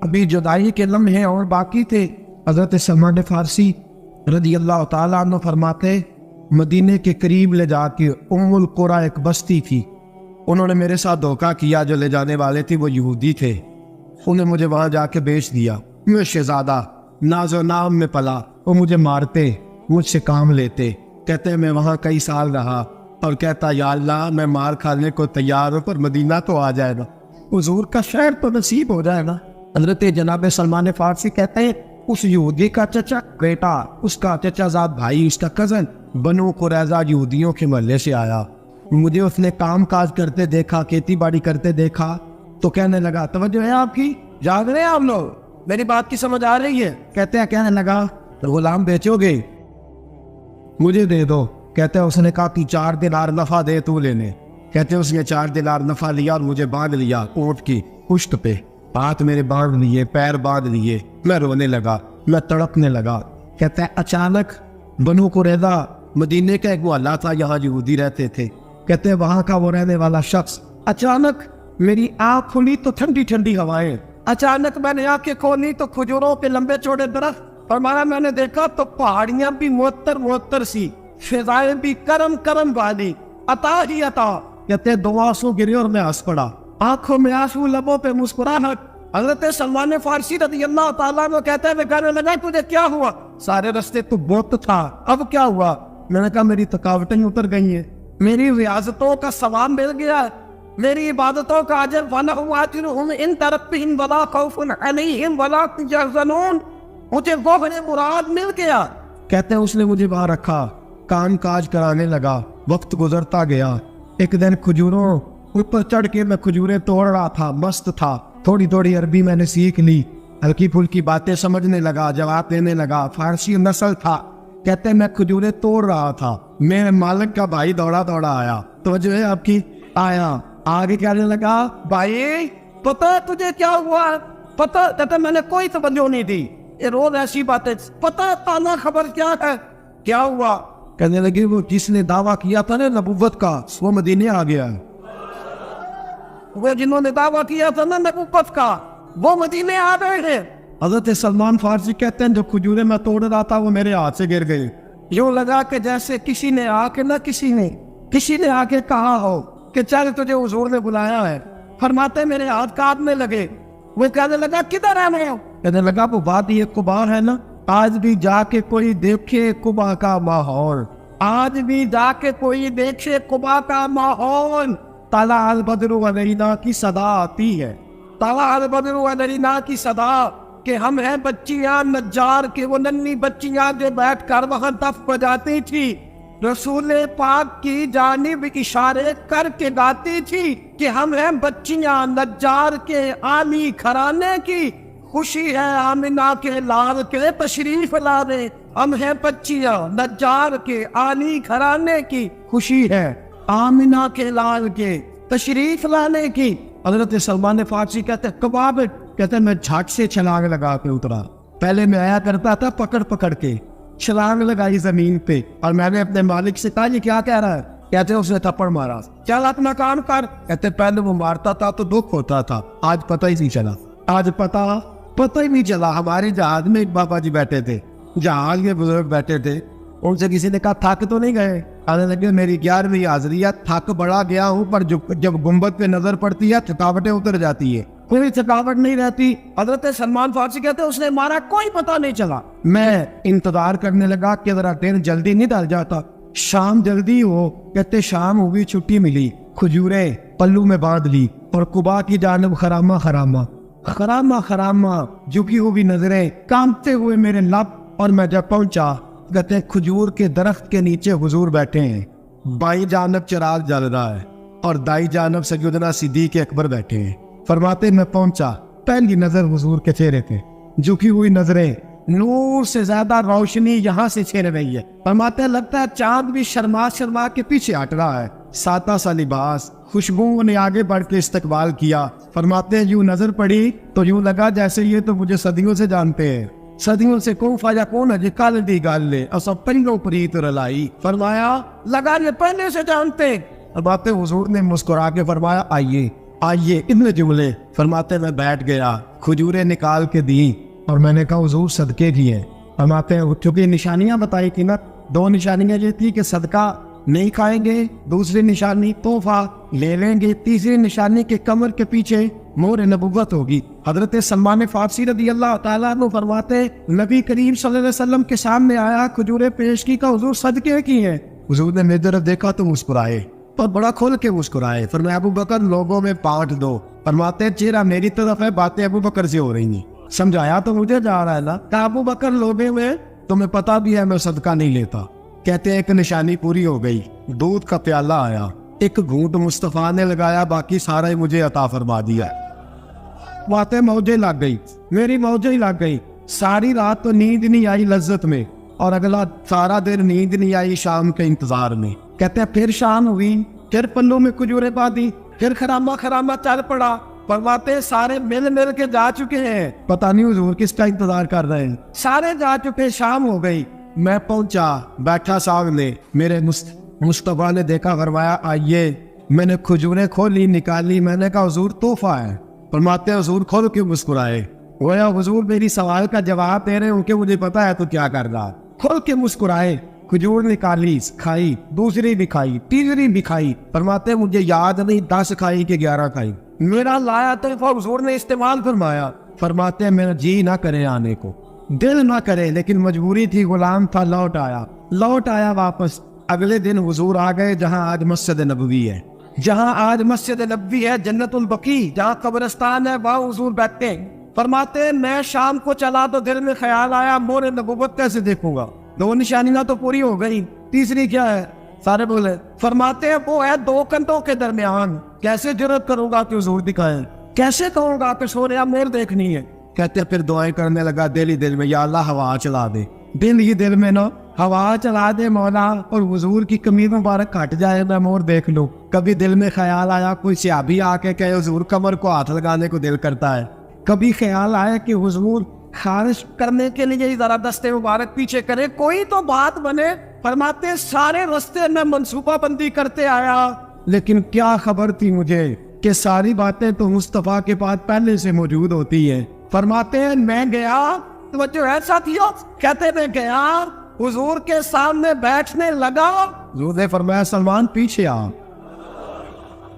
ابھی جدائی کے لمحے اور باقی تھے۔ حضرت سلمان فارسی رضی اللہ تعالیٰ عنہ فرماتے مدینے کے قریب لے جا کے ام القریٰ ایک بستی تھی، انہوں نے میرے ساتھ دھوکہ کیا، جو لے جانے والے تھے وہ یہودی تھے، انہیں مجھے وہاں جا کے بیچ دیا۔ میں شہزادہ ناز و نام میں پلا، وہ مجھے مارتے، مجھ سے کام لیتے، کہتے میں وہاں کئی سال رہا اور کہتا یا اللہ میں مار کھانے کو تیار ہوں پر مدینہ تو آ جائے گا، حضور کا شہر تو نصیب ہو جائے گا۔ حضرت جناب سلمان فارسی کہتے ہیں اس یہودی کا چچا بیٹا، اس کا چچا زاد بھائی، اس کا کزن بنو قریظہ یہودیوں کے محلے سے آیا، مجھے اس نے کام کاج کرتے دیکھا، کھیتی باڑی کرتے دیکھا تو کہنے لگا توجہ ہے آپ کی، جاگ رہے ہیں آپ لوگ، میری بات کی سمجھ آ رہی ہے؟ کہتے ہیں کہنے لگا غلام بیچو گے؟ مجھے دے دو۔ کہتے ہیں اس نے کہا کہ 4 دینار نفع دے تو لینے۔ کہتے ہیں اس نے 4 دینار نفع لیا اور مجھے باندھ لیا اونٹ کی پشت پہ، ہاتھ میرے باندھ لیے، پیر باندھ لیے، میں رونے لگا، میں تڑپنے لگا۔ کہتے ہیں اچانک بنو قریظہ مدینے کا ایک محلہ تھا، یہاں یہودی رہتے تھے، کہتے ہیں وہاں کا وہ رہنے والا شخص، اچانک میری آنکھ کھلی تو ٹھنڈی ٹھنڈی ہوائیں، اچانک میں نے آنکھیں کھولی تو کھجوروں کے لمبے چوڑے درخت، فرمایا میں نے دیکھا تو پہاڑیاں بھی معطر معطر سی، فضائیں بھی کرم کرم والی، عطا ہی عطا۔ کہتے ہیں 2 آنسو گرے اور میں ہنس پڑا، آنکھوں میں آنسو، لبوں پہ مسکراہٹ۔ حضرت سلمان فارسی رضی اللہ تعالیٰ عنہ کہتے ہیں میں کہنے لگا تجھے کیا ہوا؟ سارے رستے تو بہت تھا، اب کیا ہوا؟ میں نے کہا میری تھکاوٹیں اتر گئی ہیں، میری ریاضتوں کا ثواب مل گیا ہے، میری عبادتوں کا اجر، وَلَهُمْ أَجْرُهُمْ إِن تَرَكْتُهُمْ وَلَا خَوْفٌ عَلَيْهِمْ وَلَا هُمْ يَحْزَنُونَ، مجھے وہ مراد مل گیا۔ کہتے ہیں اس نے مجھے وہاں رکھا، کام کاج کرانے لگا، وقت گزرتا گیا۔ ایک دن کھجوروں اوپر چڑھ کے میں کھجوریں توڑ رہا تھا، مست تھا، تھوڑی تھوڑی عربی میں نے سیکھ لی، ہلکی پھلکی باتیں سمجھنے لگا، جواب دینے لگا، فارسی نسل تھا۔ کہتے ہیں میں کھجوریں توڑ رہا تھا، میرے مالک کا بھائی دوڑا دوڑا آیا، تو جو ہے آپ کی آیا، آگے کہنے لگا بھائی پتہ تجھے کیا ہوا؟ پتہ؟ کہتے میں نے کوئی توجہ نہیں دی، یہ روز ایسی باتیں، پتہ تازہ خبر کیا ہے؟ کیا ہوا؟ کہنے لگے وہ جس نے دعویٰ کیا تھا نا نبوت کا وہ مدینے آ گیا، وہ جنہوں نے دعویٰ کیا تھا نا نبوت کا وہ مدینے آ گئے ہیں۔ حضرت سلمان فارسی کہتے ہیں جو کھجوریں میں توڑ رہا تھا وہ میرے ہاتھ سے گر گئی، یوں لگا کہ جیسے کسی نے آ کے نہ کسی نے آ کے کہا ہو کہ چل تجھے حضور نے بلایا ہے۔ فرماتے میرے ہاتھ کاٹنے لگے، وہ کہنے لگا کدھر ہے میں؟ کہنے لگا وہ وادی قبا ہے نا، آج بھی جا کے کوئی دیکھے قبا کا ماحول، آج بھی جا کے کوئی دیکھے قبا کا ماحول۔ طلع البدر علینا کی صدا آتی ہے، طلع البدر علینا کی صدا، کہ ہم ہیں بچیاں نجار کے، وہ ننھی بچیاں جو بیٹھ کر وہاں دف بجاتی تھی، رسول پاک کی جانب اشارے کر کے گاتی تھی کہ ہم ہیں بچیاں نجار کے عالی گھرانے کی، خوشی ہے آمنہ کے لال کے تشریف لانے، ہم ہیں بچیاں نجار کے عالی گھرانے کی، خوشی ہے آمنہ کے لال کے تشریف لانے کی۔ حضرت سلمان فارسی کہتے ہیں کباب، کہتے ہیں میں جھٹ سے چھلانگ لگا کے اترا، پہلے میں آیا کرتا تھا پکڑ پکڑ کے، چھلانگ لگائی زمین پہ، اور میں نے اپنے مالک سے کہا یہ کیا کہہ رہا ہے؟ کہتے ہیں اس نے تھپڑ مارا، چل اپنا کام کر۔ کہتے پہلے وہ مارتا تھا تو دکھ ہوتا تھا، آج پتہ ہی نہیں چلا، آج پتہ ہی نہیں چلا۔ ہمارے جہاز میں ایک بابا جی بیٹھے تھے، جہاز کے بزرگ بیٹھے تھے، ان سے کسی نے کہا تھک تو نہیں گئے؟ کہنے لگے میری 11ویں حاضری ہے، تھک بڑا گیا ہوں، پر جب گنبد پہ نظر پڑتی ہے تھکاوٹیں اتر جاتی ہے، کوئی تھکاوٹ نہیں رہتی۔ حضرت سلمان فارسی کہتے ہیں اس نے مارا کوئی پتہ نہیں چلا، میں انتظار کرنے لگا کہ ذرا دن جلدی نہیں ڈل جاتا، شام جلدی ہو۔ کہتے شام ہوئی، چھٹی ملی، کھجوریں پلو میں باندھ لی اور قبا کی جانب خرامہ خرامہ جھکی ہوئی نظریں، کانپتے ہوئے میرے لب، اور میں جب پہنچا کہتے کھجور کے درخت کے نیچے حضور بیٹھے ہیں، بائیں جانب چراغ جل رہا ہے اور دائیں جانب سیدنا صدیق اکبر بیٹھے ہیں۔ فرماتے میں پہنچا، پہلی نظر حضور کے چہرے پہ، جھکی ہوئی نظریں، نور سے زیادہ روشنی یہاں سے چھن رہی ہے۔ فرماتے لگتا ہے چاند بھی شرما کے پیچھے ہٹ رہا ہے، سادہ سا لباس، خوشبو نے آگے بڑھ کے استقبال کیا۔ فرماتے یوں نظر پڑی تو یوں لگا جیسے یہ تو مجھے صدیوں سے جانتے ہیں، صدیوں سے کون فاجا کون ہے جی کال دی گال لے اور پنگوں پریت رلائی۔ فرمایا لگا یہ پہلے سے جانتے۔ فرماتے حضور نے مسکرا کے فرمایا آئیے آئیے اتنے جملے فرماتے میں بیٹھ گیا, کھجوریں نکال کے دی اور میں نے کہا حضور صدقے کی ہیں. فرماتے ہیں چونکہ نشانیاں بتائی تھی نا, 2 نشانیاں یہ تھی کہ صدقہ نہیں کھائیں گے, دوسری نشانی تحفہ لے لیں گے, تیسری نشانی کے کمر کے پیچھے مہر نبوت ہوگی. حضرت سلمان فارسی رضی اللہ تعالیٰ عنہ فرماتے نبی کریم صلی اللہ علیہ وسلم کے سامنے آیا, کھجوریں پیش کی, کا حضور صدقے کی ہیں. حضور نے میری طرف دیکھا تو مسکرائے, پر بڑا کھول کے مسکرائے. فرمایا ابو بکر لوگوں میں بانٹ دو. فرماتے چہرہ میری طرف ہے, باتیں ابو بکر سے ہو رہی ہیں. سمجھایا تو مجھے جا رہا ہے نا, کہ ابو بکر لوگوں میں تمہیں پتا بھی ہے میں صدقہ نہیں لیتا. کہتے ہیں ایک نشانی پوری ہو گئی, دودھ کا پیالہ آیا, ایک گھونٹ مصطفیٰ نے لگایا, باقی سارا ہی مجھے عطا فرما دیا. باتیں موجیں لگ گئی, میری موجیں لگ گئی. ساری رات تو نیند نہیں آئی لذت میں, اور اگلا سارا دن نیند نہیں آئی شام کے انتظار میں. کہتے ہیں پھر شام ہوئی, پھر پلوں میں کھجوریں باندھی, پھر خرامہ چل پڑا. فرماتے سارے مل کے جا چکے ہیں, پتہ نہیں حضور کس کا انتظار کر رہے ہیں. سارے جا چکے, شام ہو گئی. میں پہنچا, بیٹھا سامنے, میرے مصطفیٰ نے دیکھا, فرمایا آئیے. میں نے کھجوریں کھولی, نکالی, میں نے کہا حضور تحفہ ہے. فرماتے ہیں حضور کھول کے مسکرائے. گویا حضور میری سوال کا جواب دے رہے ہیں کہ مجھے پتا ہے تو کیا کر رہا. کھول کے مسکرائے, کھجور نکالی, کھائی, دوسری بھی کھائی, تیسری بھی کھائی. فرماتے مجھے یاد نہیں 10 کھائی کہ 11 کھائی. میرا لایا تحفہ حضور نے استعمال فرمایا. فرماتے میرا جی نہ کرے آنے کو, دل نہ کرے, لیکن مجبوری تھی, غلام تھا, لوٹ آیا واپس. اگلے دن حضور آ گئے جہاں آج مسجد نبوی ہے, جنت البقیع جہاں قبرستان ہے, وہاں حضور بیٹھتے. فرماتے میں شام کو چلا تو دل میں خیال آیا مہر نبوت کیسے دیکھوں گا. 2 نشانیاں تو پوری ہو گئی, تیسری کیا ہے؟ سارے بولے. فرماتے ہیں وہ ہے 2 کندھوں کے درمیان, کیسے جرأت کروں گا کہ حضور دکھائیں, کیسے کہوں گا کہ سوریا مہر دیکھنی ہے. کہتے ہیں پھر دعائیں کرنے لگا دل ہی دل میں, یا اللہ ہوا چلا دے, دل ہی دل میں نا ہوا چلا دے مولا, اور حضور کی قمیض مبارک ہٹ جائے, میں مہر دیکھ لوں. کبھی دل میں خیال آیا کوئی صحابی آ کے کہے حضور کمر کو ہاتھ لگانے کو دل کرتا ہے. کبھی خیال آیا کہ حضور خارج کرنے کے لیے ذرا دستے مبارک پیچھے کرے, کوئی تو بات بنے. فرماتے سارے رستے میں منصوبہ بندی کرتے آیا, لیکن کیا خبر تھی مجھے کہ ساری باتیں تو مصطفیٰ کے پاس پہلے سے موجود ہوتی ہیں. فرماتے ہیں میں گیا, توجہ ایسا تھی, کہتے میں گیا حضور کے سامنے بیٹھنے لگا. حضور نے فرمایا سلمان پیچھے آ,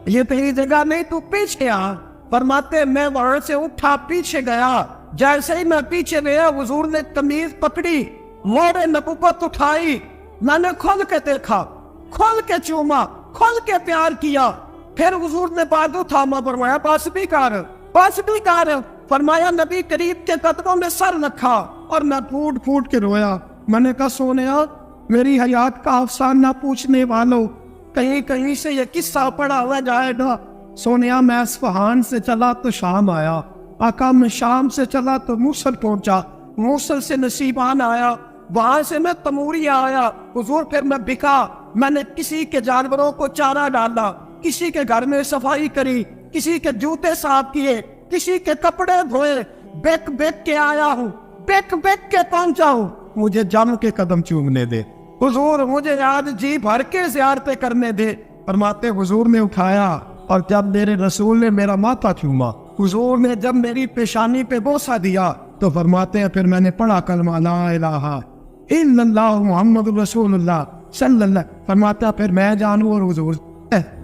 یہ تیری جگہ نہیں, تو پیچھے آ. فرماتے میں وہاں سے اٹھا, پیچھے گیا. جیسے ہی میں پیچھے گیا حضور نے قمیض پکڑی, مہر نبوت اٹھائی. میں نے کھول کے دیکھا, کھول کے چوما, کھول کے پیار کیا. پھر حضور نے بازو تھاما, فرمایا بس بھی کر. فرمایا نبی کریم کے قدموں میں سر رکھا, اور میں پھوٹ کے رویا. میں نے کہا سونیا میری حیات کا افسانہ پوچھنے والوں, کہیں سے یہ قصہ پڑا ہوا جائے گا. سونیا میں اصفہان سے چلا تو شام آیا, آقا میں شام سے چلا تو موصل پہنچا, موصل سے نصیبان آیا, وہاں سے میں تموریہ آیا. حضور پھر میں بکا, میں نے کسی کے جانوروں کو چارہ ڈالا, کسی کے گھر میں صفائی کری, کسی کے جوتے صاف کیے, کسی کے کپڑے دھوئے. بیک کے آیا ہوں, بیک کے پہنچا ہوں, مجھے جم کے قدم چومنے دے. حضور مجھے آج جی بھر کے زیارتیں کرنے دے. فرماتے حضور نے اٹھایا, اور جب میرے رسول نے میرا ماتھا چوما, حضور نے جب میری پیشانی پہ بوسہ دیا, تو فرماتے ہیں پھر میں نے پڑھا کلمہ لا الہ الا اللہ محمد رسول اللہ صلی اللہ. فرماتا پھر میں جانوں, اور حضور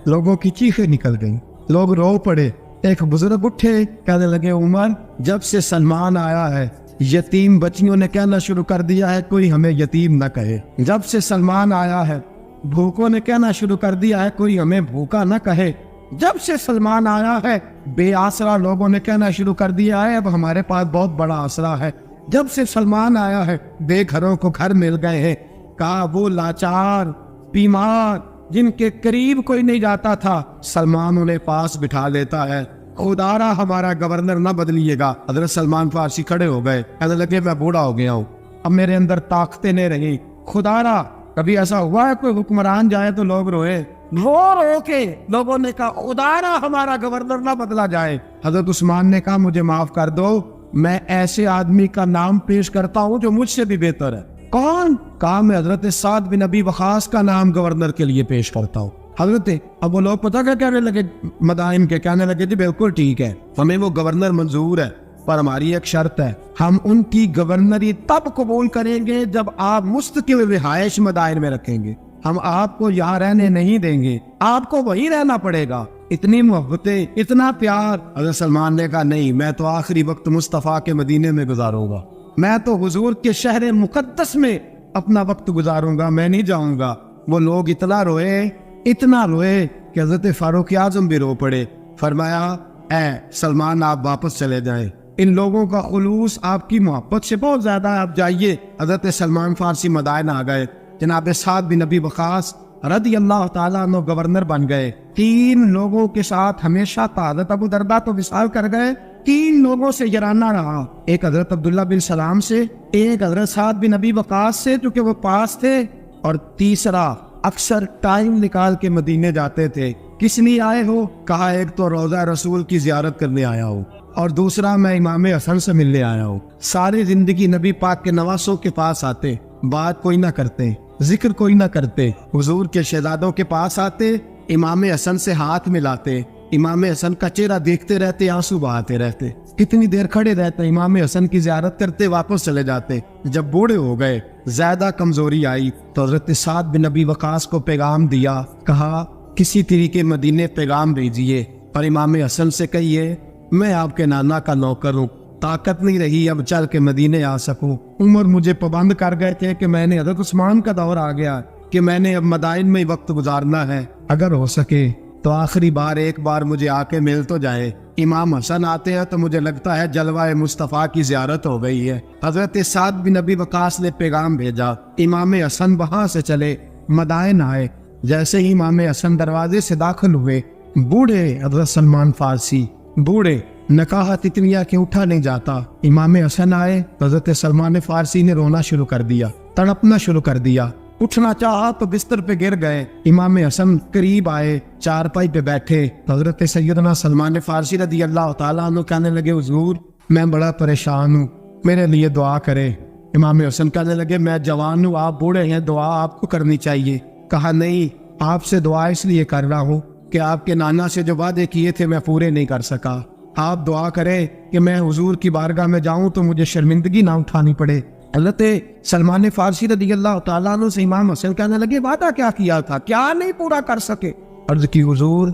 لوگوں کی چیخیں نکل گئیں, لوگ رو پڑے. ایک بزرگ اٹھے, کہنے لگے عمر جب سے سلمان آیا ہے یتیم بچیوں نے کہنا شروع کر دیا ہے کوئی ہمیں یتیم نہ کہے. جب سے سلمان آیا ہے بھوکوں نے کہنا شروع کر دیا ہے کوئی ہمیں بھوکا نہ کہے. جب سے سلمان آیا ہے بے آسرا لوگوں نے کہنا شروع کر دیا ہے اب ہمارے پاس بہت بڑا آسرا ہے. جب سے سلمان آیا ہے بے گھروں کو گھر مل گئے ہیں. کہا وہ لاچار بیمار جن کے قریب کوئی نہیں جاتا تھا سلمان انہیں پاس بٹھا لیتا ہے. خدا را ہمارا گورنر نہ بدلیے گا. حضرت سلمان فارسی کھڑے ہو گئے, کہنے لگے میں بوڑھا ہو گیا ہوں, اب میرے اندر طاقتیں نہیں رہی. خدا را کبھی ایسا ہوا ہے کوئی حکمران جائے تو لوگ روئے؟ رو کے لوگوں نے کہا خدا را ہمارا گورنر نہ بدلا جائے. حضرت عثمان نے کہا مجھے معاف کر دو, میں ایسے آدمی کا نام پیش کرتا ہوں جو مجھ سے بھی بہتر ہے. کون؟ کہا میں حضرت سعد بن ابی وقاص کا نام گورنر کے لیے پیش کرتا ہوں. حضرت اب وہ لوگ پتہ کیا کہنے لگے، مدائن کے کہنے لگے جی بالکل ٹھیک ہے، ہمیں وہ گورنر منظور ہے، پر ہماری ایک شرط ہے، ہم ان کی گورنری تب قبول کریں گے جب آپ مستقل رہائش مدائن میں رکھیں گے، ہم آپ کو یہاں رہنے نہیں دیں گے، آپ کو وہیں رہنا پڑے گا۔ اتنی محبتیں، اتنا پیار۔ حضرت سلمان نے کہا نہیں، میں تو آخری وقت مصطفیٰ کے مدینے میں گزاروں گا، میں تو حضور کے شہر مقدس میں اپنا وقت گزاروں گا، میں نہیں جاؤں گا۔ وہ لوگ اتنا روئے کہ حضرت فاروق اعظم بھی رو پڑے۔ فرمایا اے سلمان آپ واپس چلے جائیں، ان لوگوں کا خلوص آپ کی محبت سے بہت زیادہ ہے، آپ جائیے۔ حضرت سلمان فارسی مدائن آ گئے، جناب سعد بن ابی وقاص رضی اللہ تعالیٰ عنہ گورنر بن گئے۔ 3 لوگوں کے ساتھ ہمیشہ تھا، حضرت ابو درداء تو وصال کر گئے، 3 لوگوں سے یارانہ رہا، ایک حضرت عبداللہ بن سلام سے، ایک حضرت سعد بن ابی وقاص سے جو کہ وہ پاس تھے، اور تیسرا اکثر ٹائم نکال کے مدینے جاتے تھے۔ کس لیے آئے ہو؟ کہا ایک تو روضہ رسول کی زیارت کرنے آیا ہوں، اور دوسرا میں امام حسن سے ملنے آیا ہوں۔ ساری زندگی نبی پاک کے نواسوں کے پاس آتے، بات کوئی نہ کرتے، ذکر کوئی نہ کرتے، حضور کے شہزادوں کے پاس آتے، امام حسن سے ہاتھ ملاتے، امام حسن کا چہرہ دیکھتے رہتے، آنسو بہاتے رہتے، کتنی دیر کھڑے رہتے، امام حسن کی زیارت کرتے، واپس چلے جاتے۔ جب بوڑھے ہو گئے، زیادہ کمزوری آئی، تو حضرت سعد بن ابی وقاص کو پیغام دیا، کہا کسی طریقے مدینے پیغام بھیجیے، اور امام حسن سے کہیے میں آپ کے نانا کا نوکر ہوں، طاقت نہیں رہی اب چل کے مدینے آ سکوں، عمر مجھے پابند کر گئے تھے کہ میں نے، حضرت عثمان کا دور آ گیا کہ میں نے اب مدائن میں وقت گزارنا ہے، اگر ہو سکے تو آخری بار ایک بار مجھے آ کے مل تو جائے۔ امام حسن آتے ہیں تو مجھے لگتا ہے جلوہ مصطفیٰ کی زیارت ہو گئی ہے۔ حضرت سعد بن ابی وقاص نے پیغام بھیجا، امام حسن وہاں سے چلے، مدائن آئے۔ جیسے ہی امام حسن دروازے سے داخل ہوئے، بوڑھے حضرت سلمان فارسی، بوڑھے، نکاحت اتنی کہ اٹھا نہیں جاتا، امام حسن آئے تو حضرت سلمان فارسی نے رونا شروع کر دیا، تڑپنا شروع کر دیا، اٹھنا چاہا تو بستر پہ گر گئے۔ امام حسن قریب آئے، چارپائی پہ بیٹھے تو حضرت سیدنا سلمان فارسی رضی اللہ تعالیٰ عنہ کہنے لگے حضور میں بڑا پریشان ہوں، میرے لیے دعا کرے۔ امام حسن کہنے لگے میں جوان ہوں، آپ بوڑھے ہیں، دعا آپ کو کرنی چاہیے۔ کہا نہیں، آپ سے دعا اس لیے کر رہا ہوں کہ آپ کے نانا سے جو وعدے کیے تھے میں پورے نہیں کر سکا، آپ دعا کریں کہ میں حضور کی بارگاہ میں جاؤں تو مجھے شرمندگی نہ اٹھانی پڑے۔ حضرت سلمان فارسی رضی اللہ تعالیٰ عنہ سے امام حسن کہنے لگے وعدہ کیا کیا تھا، کیا نہیں پورا کر سکے؟ عرض کی حضور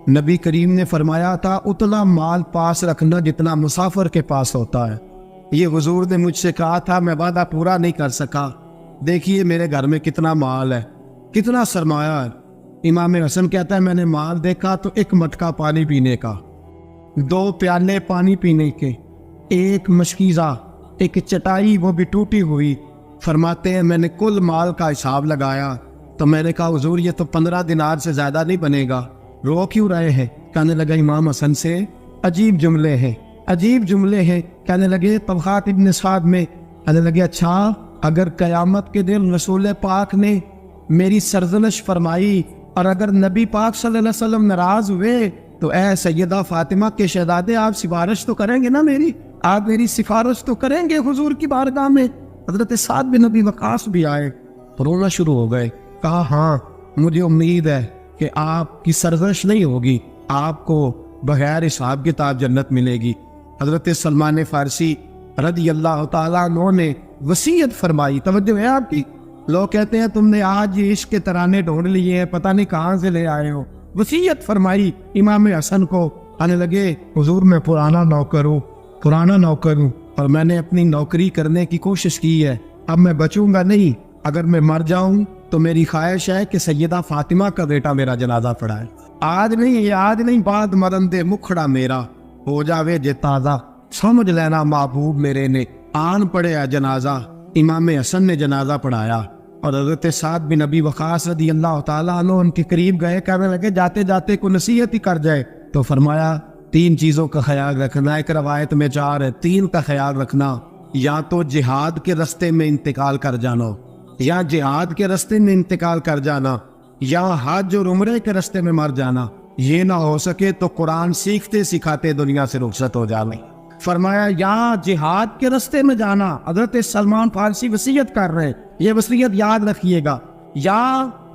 نبی کریم نے فرمایا تھا اتنا مال پاس رکھنا جتنا مسافر کے پاس ہوتا ہے، یہ حضور نے مجھ سے کہا تھا، میں وعدہ پورا نہیں کر سکا، دیکھیے میرے گھر میں کتنا مال ہے، کتنا سرمایہ ہے۔ امام حسن کہتا ہے میں نے مال دیکھا تو 1 مٹکا پانی پینے کا، 2 پیالے پانی پینے کے، 1 مشکیزہ، 1 چٹائی وہ بھی ٹوٹی ہوئی۔ فرماتے ہیں میں نے کل مال کا حساب لگایا تو میں نے کہا حضور یہ تو 15 دینار سے زیادہ نہیں بنے گا، رو کیوں رہے ہیں؟ کہنے لگا امام حسن سے عجیب جملے ہیں، عجیب جملے ہیں۔ کہنے لگے طبقات ابن سعد میں، کہنے لگے اچھا اگر قیامت کے دن رسول پاک نے میری سرزنش فرمائی اور اگر نبی پاک صلی اللہ علیہ وسلم ناراض ہوئے تو اے سیدہ فاطمہ کے شہزادے آپ سفارش تو کریں گے نا میری، آپ میری سفارش تو کریں گے حضور کی بارگاہ میں؟ حضرت سعد بن ابی وقاص بھی آئے، رونا شروع ہو گئے، کہا ہاں مجھے امید ہے کہ آپ کی سرزنش نہیں ہوگی، آپ کو بغیر حساب کتاب جنت ملے گی۔ حضرت سلمان فارسی رضی اللہ تعالیٰ عنہ نے وصیت فرمائی، توجہ ہے آپ کی؟ لوگ کہتے ہیں تم نے آج یہ عشق کے ترانے ڈھونڈ لیے ہیں، پتہ نہیں کہاں سے لے آئے ہو۔ وصیت فرمائی امام حسن کو، آنے لگے حضور میں پرانا نوکر ہوں، پرانا نوکر ہوں، اور میں نے اپنی نوکری کرنے کی کوشش کی ہے، اب میں بچوں گا نہیں، اگر میں مر جاؤں تو میری خواہش ہے کہ سیدہ فاطمہ کا بیٹا میرا جنازہ پڑھائے، آج نہیں بعد مرن دے مکھڑا میرا ہو جاوے جے تازہ، سمجھ لینا محبوب میرے نے آن پڑھیا جنازہ۔ امام حسن نے جنازہ پڑھایا اور حضرت سعد بن ابی وقاص رضی اللہ تعالیٰ عنہ ان کے قریب گئے، کہنے لگے جاتے جاتے کو نصیحت ہی کر جائے، تو فرمایا 3 چیزوں کا خیال رکھنا، ایک روایت میں 4 ہے، 3 کا خیال رکھنا، یا تو جہاد کے رستے میں انتقال کر جانا، یا جہاد کے رستے میں انتقال کر جانا، یا حج اور عمرے کے رستے میں مر جانا، یہ نہ ہو سکے تو قرآن سیکھتے سکھاتے دنیا سے رخصت ہو جانا۔ فرمایا یا جہاد کے رستے میں جانا، حضرت سلمان فارسی وصیت کر رہے، یہ وصیت یاد رکھیے گا، یا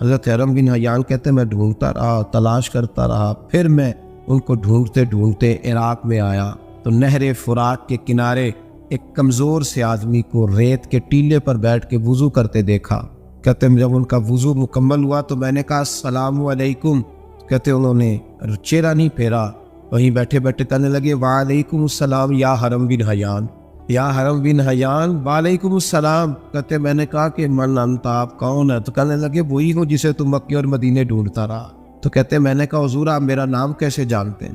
حضرت حرم بن حیان کہتے ہیں میں ڈھونڈتا رہا، تلاش کرتا رہا، پھر میں ان کو ڈھونڈتے ڈھونڈتے عراق میں آیا تو نہر فرات کے کنارے ایک کمزور سے آدمی کو ریت کے ٹیلے پر بیٹھ کے وضو کرتے دیکھا۔ کہتے ہیں جب ان کا وضو مکمل ہوا تو میں نے کہا السلام علیکم۔ کہتے انہوں نے چہرہ نہیں پھیرا، وہیں بیٹھے بیٹھے کہنے لگے وعلیکم السلام یا حرم بن حیان، یا حرم بن حیان وعلیکم السلام۔ کہتے میں نے کہا کہ من انت، آپ کون ہے؟ تو کہنے لگے وہی ہوں جسے تم مکے اور مدینے ڈھونڈتا رہا۔ تو کہتے میں نے کہا حضور آپ میرا نام کیسے جانتے ہیں؟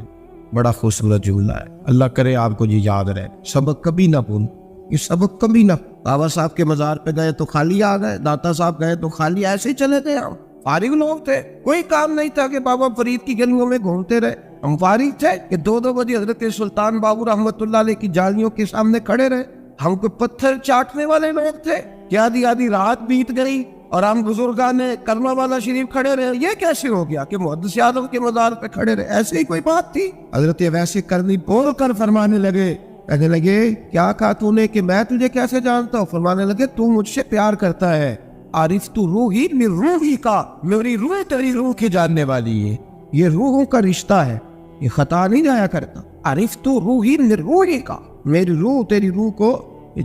بڑا خوبصورت جملہ ہے، اللہ کرے آپ کو یہ یاد رہے، سبق کبھی نہ بھول، یہ سبق کبھی نہ۔ بابا صاحب کے مزار پہ گئے تو خالی آ گئے، داتا صاحب گئے تو خالی ایسے ہی چلے گئے، ہم فارغ لوگ تھے، کوئی کام نہیں تھا کہ بابا فرید کی گلیوں میں گھومتے رہے، ہم فارغ تھے کہ 2 بجے حضرت سلطان بابو رحمۃ اللہ علیہ کی جالیوں کے سامنے کھڑے رہے، ہم کو پتھر چاٹنے والے لوگ تھے کہ آدھی رات بیت گئی اور ہم بزرگان کرما والا شریف کھڑے رہے۔ یہ کیسے ہو گیا کہ محدث اعظم کے مزار پہ کھڑے رہے؟ ایسے ہی کوئی بات تھی؟ حضرت ویسے کرنی بول کر فرمانے لگے، کہنے لگے کیا کہا تو نے کہ میں تجھے کیسے جانتا ہوں؟ فرمانے لگے تو مجھ سے پیار کرتا ہے، عارف تو روحی من روحی کا، میری روح تیری روح کی جاننے والی ہے، یہ روحوں کا رشتہ ہے، یہ خطا نہیں جایا کرتا۔ عارف تو روحی من روحی کا، میری روح تیری روح کو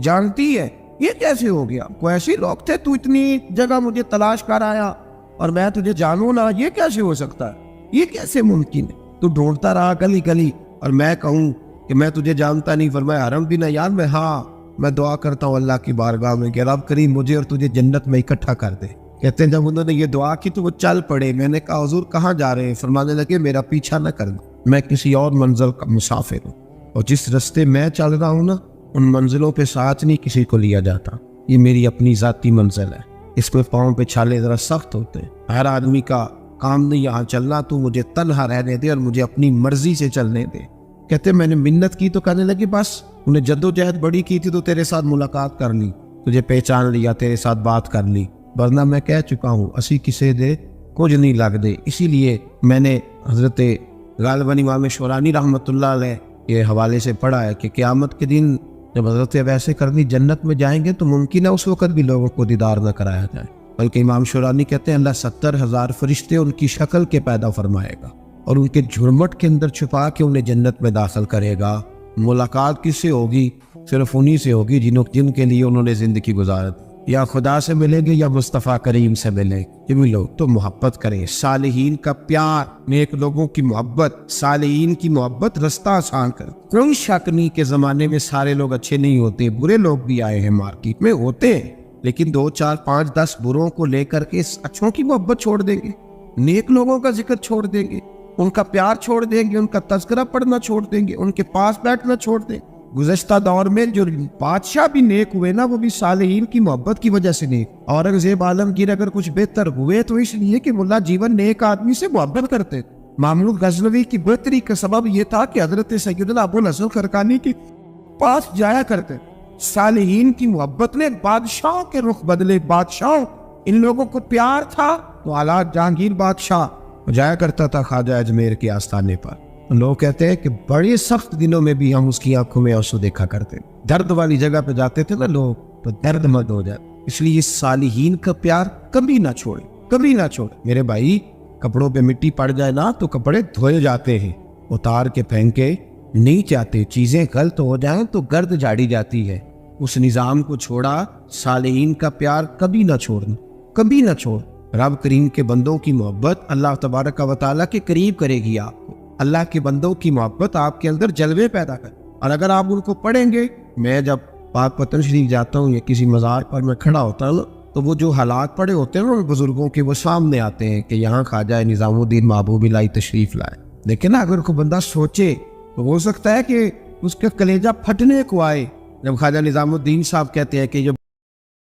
جانتی ہے۔ یہ کیسے ہو گیا؟ کوئی ایسے لوگ تھے تو اتنی جگہ مجھے تلاش کر آیا اور میں تجھے جانوں نہ؟ یہ کیسے ہو سکتا ہے؟ یہ کیسے ممکن ہے؟ تو ڈھونڈتا رہا گلی گلی اور میں کہوں کہ میں تجھے جانتا نہیں؟ فرمایا حرم بن حیان میں، ہاں میں دعا کرتا ہوں اللہ کی بارگاہ میں کہ رب کریم مجھے اور تجھے جنت میں اکٹھا کر دے۔ کہتے ہیں جب انہوں نے یہ دعا کی تو وہ چل پڑے۔ میں نے کہا حضور کہاں جا رہے ہیں؟ فرمانے لگے میرا پیچھا نہ کرنا، میں کسی اور منزل کا مسافر ہوں، اور جس رستے میں چل رہا ہوں نا ان منزلوں پہ ساتھ نہیں کسی کو لیا جاتا، یہ میری اپنی ذاتی منزل ہے، اس میں پاؤں پہ چھالے ذرا سخت ہوتے ہیں، ہر آدمی کا کام نہیں یہاں چلنا، تو مجھے تنہا رہنے دے اور مجھے اپنی مرضی سے چلنے دے۔ کہتے میں نے منت کی تو کہنے لگی بس انہیں جد و جہد بڑی کی تھی تو تیرے ساتھ ملاقات کر لی، تجھے پہچان لیا، تیرے ساتھ بات کر لی، ورنہ میں کہہ چکا ہوں اسی کسے دے کچھ نہیں لگ دے۔ اسی لیے میں نے حضرت غالباً امام شورانی رحمۃ اللہ علیہ کے حوالے سے پڑھا ہے کہ قیامت کے دن جب حضرت ویسے کرنی جنت میں جائیں گے تو ممکن ہے اس وقت بھی لوگوں کو دیدار نہ کرایا جائے، بلکہ امام شورانی کہتے ہیں اللہ 70,000 فرشتے ان کی شکل کے پیدا فرمائے گا اور ان کے جھرمٹ کے اندر چھپا کے انہیں جنت میں داخل کرے گا۔ ملاقات کس سے ہوگی؟ صرف انہی سے ہوگی جن کے لیے انہوں نے زندگی گزارت، یا خدا سے ملیں گے یا مصطفیٰ کریم سے ملیں۔ یہ بھی لوگ تو محبت کریں، صالحین کا پیار، نیک لوگوں کی محبت، صالحین کی محبت رستہ آسان کر۔ کوئی شک نہیں کہ زمانے میں سارے لوگ اچھے نہیں ہوتے، برے لوگ بھی آئے ہیں مارکیٹ میں، ہوتے ہیں، لیکن 2 4 5 10 بروں کو لے کر کے اچھوں کی محبت چھوڑ دیں گے، نیک لوگوں کا ذکر چھوڑ دیں گے، ان کا پیار چھوڑ دیں گے، ان کا تذکرہ پڑھنا چھوڑ دیں گے، ان کے پاس بیٹھنا چھوڑ دیں۔ گزشتہ دور میں جو بادشاہ بھی نیک ہوئے نا وہ بھی صالحین کی محبت کی وجہ سے نیک۔ اورنگزیب عالمگیر اگر کچھ بہتر ہوئے تو اس لیے کہ ملا جیون نیک آدمی سے محبت کرتے۔ ماملوک غزنوی کی بہتری کا سبب یہ تھا کہ حضرت سیدنا ابو الحسن خرقانی کے پاس جایا کرتے۔ صالحین کی محبت نے بادشاہوں کے رخ بدلے، بادشاہوں ان لوگوں کو پیار تھا تو اعلیٰ جہانگیر بادشاہ جایا کرتا تھا خواجہ اجمیر کے آستانے پر۔ لوگ کہتے ہیں کہ بڑے سخت دنوں میں بھی ہم اس کی آنکھوں میں آنسو دیکھا کرتے، درد والی جگہ پہ جاتے تھے نا لوگ تو درد مند ہو جاتے۔ اس لیے صالحین کا پیار کبھی نہ چھوڑے، کبھی نہ چھوڑے۔ میرے بھائی کپڑوں پہ مٹی پڑ جائے نا تو کپڑے دھوئے جاتے ہیں، اتار کے پھینکے نہیں چاہتے، چیزیں غلط ہو جائیں تو گرد جھاڑی جاتی ہے، اس نظام کو چھوڑا۔ صالحین کا پیار کبھی نہ چھوڑنا، کبھی نہ چھوڑ۔ رب کریم کے بندوں کی محبت اللہ تبارک و تعالیٰ کے قریب کرے گی آپ کو، اللہ کے بندوں کی محبت آپ کے اندر جلوے پیدا کر، اور اگر آپ ان کو پڑھیں گے۔ میں جب پاک پتن شریف جاتا ہوں یا کسی مزار پر میں کھڑا ہوتا ہوں تو وہ جو حالات پڑے ہوتے ہیں ان بزرگوں کے وہ سامنے آتے ہیں کہ یہاں خواجہ نظام الدین محبوب الہی تشریف لائے۔ لیکن اگر کوئی بندہ سوچے تو ہو سکتا ہے کہ اس کا کلیجہ پھٹنے کو آئے جب خواجہ نظام الدین صاحب کہتے ہیں کہ جو